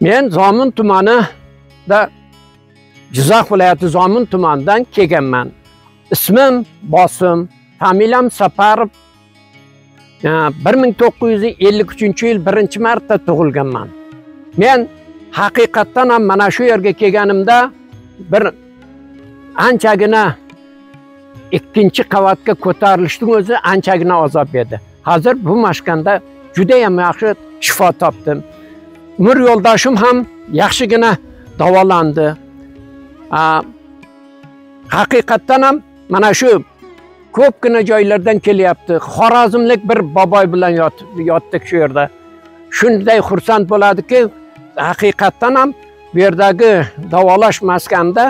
Men Zomin tumanida Jizzax viloyati Zomin tumanidan kelganman. Ismim Bosim, familiyam Saparov. 1953-yil 1-marta tug'ilganman. Men haqiqatdan ham mana shu yerga kelganimda bir anchagina ikkinchi qavatga ko'tarilishning o'zi anchagina azob edi. Hozir bu maskanda juda ham yaxshi shifo topdim. Umr yo'ldoshim ham yaxshigina davolandi. Haqiqatdan ham mana shu ko'pgina joylardan kelyapti. Xorazmlik bir boboy bilan yotdik shu yerda. Shunday xursand bo'ladiki, haqiqatdan ham bu yerdagi davolash maskanida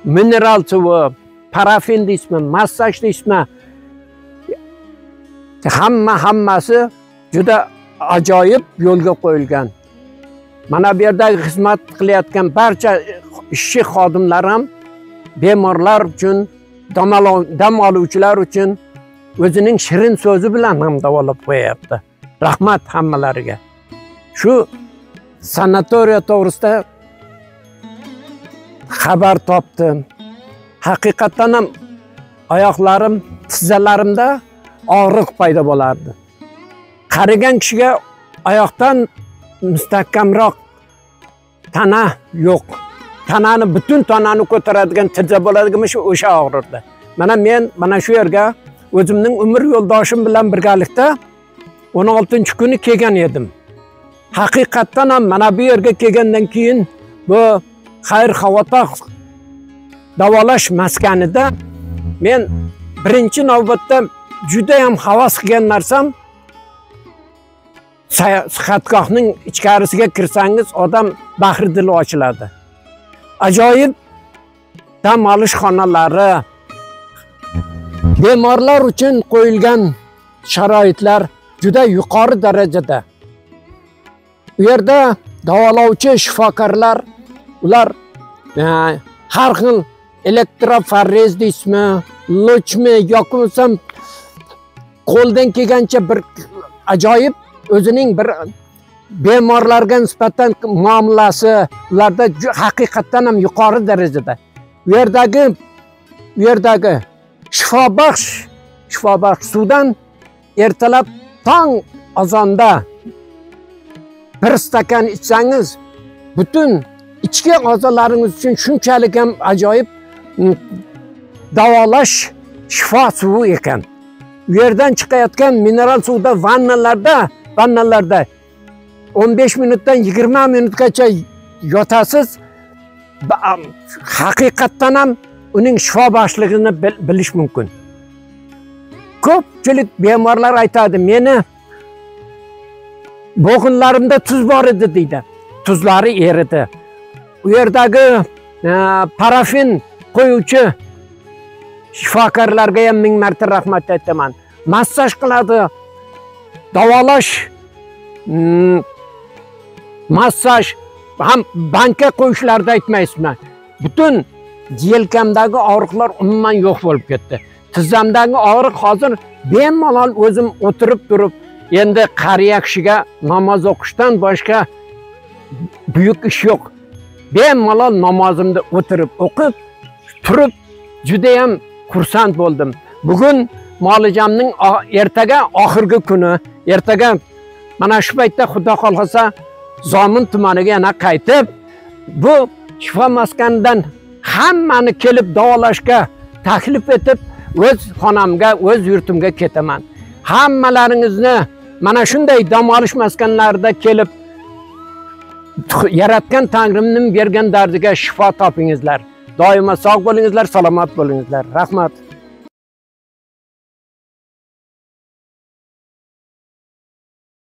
mineral suvi, parafin deysizmi, massaj deysizmi, hammasi juda ajoyib yo'lga qo'yilgan. Mana bu yerdagi xizmat qilayotgan barcha ishchi xodimlar ham bemorlar uchun, dam oluvchilar uchun o'zining shirin so'zi bilan ham davolab qo'yapti. Rahmat hammalariga. Shu sanatoriya to'g'risida xabar topdim. Haqiqatan ham oyoqlarim, tizzalarimda og'riq paydo bo'lardi. Qarigan kishiga oyoqdan mustahkamroq tana yo'q. Tanani butun tanani ko'taradigan tizza bo'ladigan o'sha og'rirdi. Men mana shu yerga o'zimning umr yo'ldoshim bilan birgalikda 16-kuni kelgan edim. Haqiqatdan ham mana bu yerga kelgandan keyin bu xayr-xavotoq davolash maskanida men birinchi navbatda juda ham havas qilgan narsam, sihatgohning ichkarisiga kirsangiz odam bahri dili ochiladi. Ajoyib dam olish xonalari, bemorlar uchun qo'yilgan sharoitlar juda yuqori darajada. U yerda davolovchi shifokorlar, ular har xil elektroforez deysizmi, lochmi yoki bo'lsam qo'ldan kelgancha bir ajoyib o'zining bir bemorlarga nisbatan muomalasi ularda haqiqatdan ham yuqori darajada. U yerdagi shifobaxsh suvdan ertalab tong azonda bir stakan ichsangiz butun ichki a'zolaringiz uchun shunchalik ham ajoyib davolash shifo suvi ekan. U yerdan chiqayotgan mineral suvda vannalarda 15 minutdan 20 minutgacha yotasiz. Haqiqatdan ham uning shifo baxshligini bilish mumkin. Ko'pchilik bemorlar aytadi, meni bo'g'inlarimda tuz bor edi deydi. Tuzlari eridi. U yerdagi parafin qo'yuvchi shifokorlarga ham ming marta rahmat aytaman. Massaj qiladi, davolash, massaj ham banka qo'yishlarda aytmaysizmi? Butun yelkamdagi og'riqlar umuman yo'q bo'lib ketdi. Tizzamdagi og'riq hozir bemalol o'zim o'tirib turib, endi qariya kishiga namoz o'qishdan boshqa buyuk ish yo'q. Bemalol namozimni o'tirib o'qib, turib juda ham xursand bo'ldim. Bugun muolajamning ertaga oxirgi kuni, ertaga mana shu paytda xudo xolasa Zomin tumaniga yana qaytib, bu shifo maskanidan hammani kelib davolashga taklif etib, o'z xonamga, o'z yurtimga ketaman. Hammalaringizni mana shunday dam olish maskanlarida kelib yaratgan Tangrimning bergan dardiga shifo topingizlar. Doimo sog' bo'lingizlar, salomat bo'lingizlar. Rahmat.